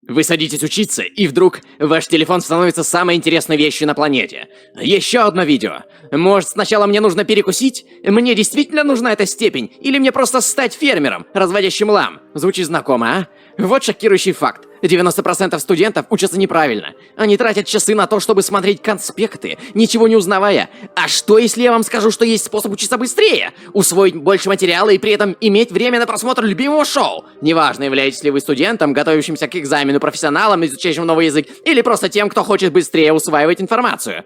Вы садитесь учиться, и вдруг ваш телефон становится самой интересной вещью на планете. Еще одно видео. Может, сначала мне нужно перекусить? Мне действительно нужна эта степень? Или мне просто стать фермером, разводящим лам? Звучит знакомо, а? Вот шокирующий факт. 90% студентов учатся неправильно. Они тратят часы на то, чтобы смотреть конспекты, ничего не узнавая. А что, если я вам скажу, что есть способ учиться быстрее? Усвоить больше материала и при этом иметь время на просмотр любимого шоу? Неважно, являетесь ли вы студентом, готовящимся к экзамену, профессионалом, изучающим новый язык, или просто тем, кто хочет быстрее усваивать информацию.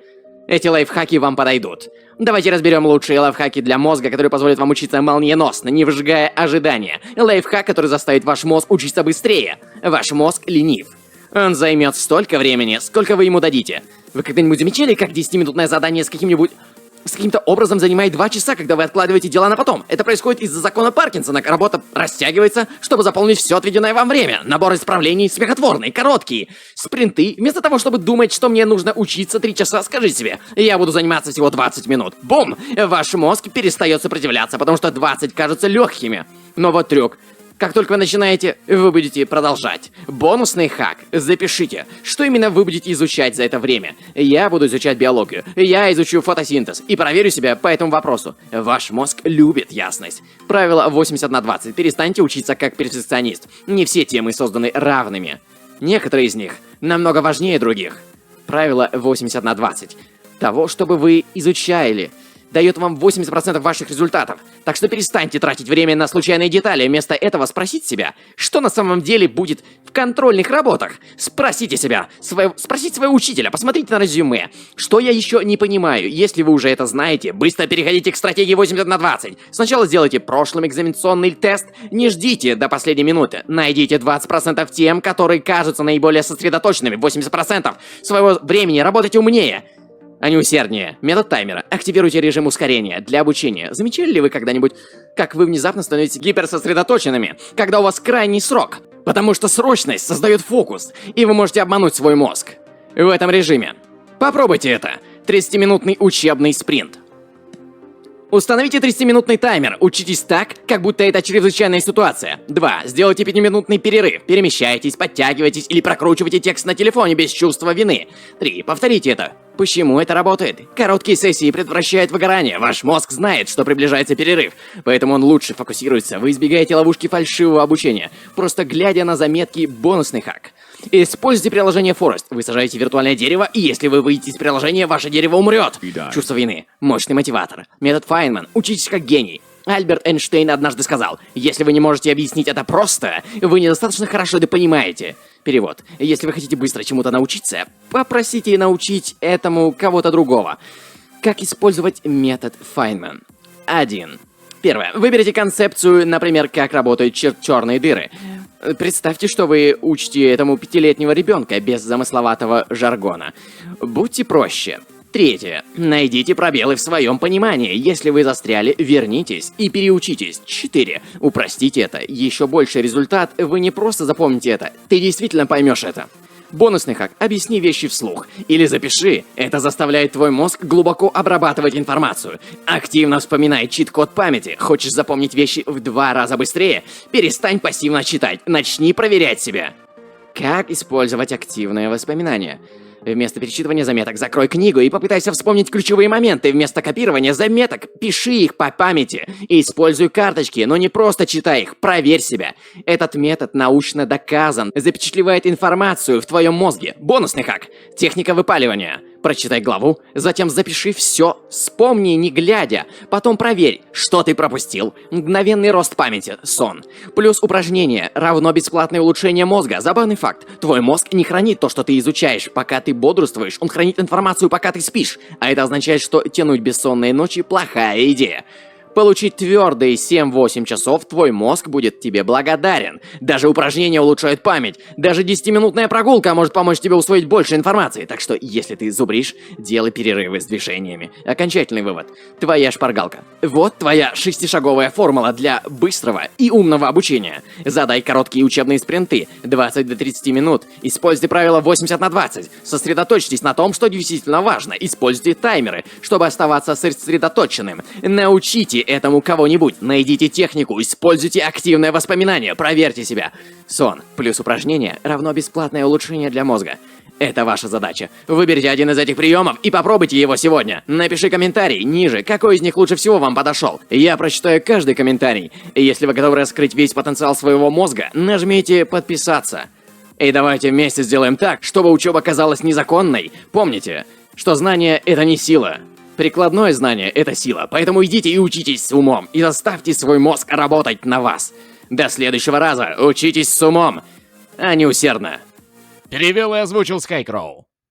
Эти лайфхаки вам подойдут. Давайте разберем лучшие лайфхаки для мозга, которые позволят вам учиться молниеносно, не выжигая ожидания. Лайфхак, который заставит ваш мозг учиться быстрее. Ваш мозг ленив. Он займет столько времени, сколько вы ему дадите. Вы когда-нибудь замечали, как 10-минутное задание с каким-то образом занимает 2 часа, когда вы откладываете дела на потом? Это происходит из-за закона Паркинсона. Работа растягивается, чтобы заполнить все отведенное вам время. Набор исправлений смехотворный, короткие. Спринты. Вместо того, чтобы думать, что мне нужно учиться 3 часа, скажите себе, я буду заниматься всего 20 минут. Бум! Ваш мозг перестает сопротивляться, потому что 20 кажутся легкими. Но вот трюк. Как только вы начинаете, вы будете продолжать. Бонусный хак. Запишите, что именно вы будете изучать за это время. Я буду изучать биологию. Я изучу фотосинтез. И проверю себя по этому вопросу. Ваш мозг любит ясность. Правило 80/20. Перестаньте учиться как перфекционист. Не все темы созданы равными. Некоторые из них намного важнее других. Правило 80/20. Того, чтобы вы изучали, дает вам 80% ваших результатов. Так что перестаньте тратить время на случайные детали. Вместо этого спросите себя, что на самом деле будет в контрольных работах. Спросите своего учителя, посмотрите на резюме. Что я еще не понимаю? Если вы уже это знаете, быстро переходите к стратегии 80/20. Сначала сделайте прошлым экзаменационный тест. Не ждите до последней минуты. Найдите 20% тем, которые кажутся наиболее сосредоточенными. 80% своего времени работайте умнее, а не усерднее. Метод таймера. Активируйте режим ускорения для обучения. Замечали ли вы когда-нибудь, как вы внезапно становитесь гиперсосредоточенными, когда у вас крайний срок? Потому что срочность создает фокус, и вы можете обмануть свой мозг. В этом режиме. Попробуйте это. 30-минутный учебный спринт. Установите 30-минутный таймер. Учитесь так, как будто это чрезвычайная ситуация. 2. Сделайте 5-минутный перерыв. Перемещайтесь, подтягивайтесь или прокручивайте текст на телефоне без чувства вины. 3. Повторите это. Почему это работает? Короткие сессии предотвращают выгорание. Ваш мозг знает, что приближается перерыв, поэтому он лучше фокусируется. Вы избегаете ловушки фальшивого обучения, просто глядя на заметки. Бонусный хак. Используйте приложение Forest. Вы сажаете виртуальное дерево, и если вы выйдете из приложения, ваше дерево умрет. Чувство вины. Мощный мотиватор. Метод Файнман. Учитесь как гений. Альберт Эйнштейн однажды сказал, если вы не можете объяснить это просто, вы недостаточно хорошо это понимаете. Перевод. Если вы хотите быстро чему-то научиться, попросите научить этому кого-то другого. Как использовать метод Файнман? 1. Первое. Выберите концепцию, например, как работают черные дыры. Представьте, что вы учите этому 5-летнего ребенка без замысловатого жаргона. Будьте проще. 3. Найдите пробелы в своем понимании. Если вы застряли, вернитесь и переучитесь. 4. Упростите это. Еще больше результат. Вы не просто запомните это. Ты действительно поймешь это. Бонусный хак. Объясни вещи вслух. Или запиши. Это заставляет твой мозг глубоко обрабатывать информацию. Активно вспоминай чит-код памяти. Хочешь запомнить вещи в 2 раза быстрее? Перестань пассивно читать. Начни проверять себя. Как использовать активное воспоминание? Вместо перечитывания заметок закрой книгу и попытайся вспомнить ключевые моменты. Вместо копирования заметок пиши их по памяти. И используй карточки, но не просто читай их, проверь себя. Этот метод научно доказан, запечатлевает информацию в твоем мозге. Бонусный хак. Техника выпаливания. Прочитай главу, затем запиши все, вспомни не глядя, потом проверь, что ты пропустил. Мгновенный рост памяти, сон. Плюс упражнение равно бесплатное улучшение мозга. Забавный факт. Твой мозг не хранит то, что ты изучаешь, пока ты бодрствуешь. Он хранит информацию, пока ты спишь. А это означает, что тянуть бессонные ночи – плохая идея. Получить твердые 7-8 часов, твой мозг будет тебе благодарен. Даже упражнения улучшают память. Даже 10-минутная прогулка может помочь тебе усвоить больше информации. Так что, если ты зубришь, делай перерывы с движениями. Окончательный вывод. Твоя шпаргалка. Вот твоя 6-шаговая формула для быстрого и умного обучения. Задай короткие учебные спринты. 20 до 30 минут. Используйте правило 80/20. Сосредоточьтесь на том, что действительно важно. Используйте таймеры, чтобы оставаться сосредоточенным. Научите Объясните этому кого-нибудь, найдите технику, используйте активное воспоминание, проверьте себя. Сон плюс упражнение равно бесплатное улучшение для мозга. Это ваша задача. Выберите один из этих приемов и попробуйте его сегодня. Напиши комментарий ниже, какой из них лучше всего вам подошел. Я прочитаю каждый комментарий. И если вы готовы раскрыть весь потенциал своего мозга, нажмите «Подписаться». И давайте вместе сделаем так, чтобы учеба казалась незаконной. Помните, что знание — это не сила. Прикладное знание — это сила. Поэтому идите и учитесь с умом. И заставьте свой мозг работать на вас. До следующего раза учитесь с умом, а не усердно. Перевел и озвучил Скайкроу.